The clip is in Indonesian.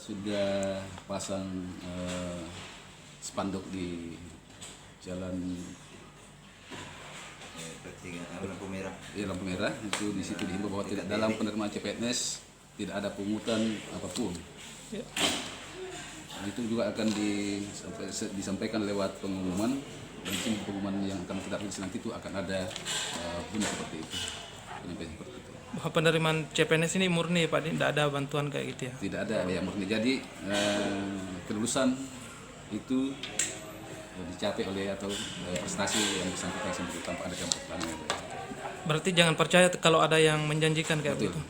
sudah pasang spanduk di jalan lampu merah. lampu merah itu. Di situ dihimbau bahwa tidak dalam penerimaan CPNS tidak ada pungutan apapun. Ya. Itu juga akan disampaikan lewat pengumuman, dan pengumuman yang akan kita rilis nanti itu akan ada bunyi seperti itu, penyampaian seperti itu. Bahwa penerimaan CPNS ini murni Pak, tidak ada bantuan kayak gitu ya? Tidak ada yang murni. Jadi kelulusan itu dicapai oleh atau prestasi yang bersangkutan sendiri tanpa ada campur tangan. Berarti jangan percaya kalau ada yang menjanjikan kayak Betul. begitu.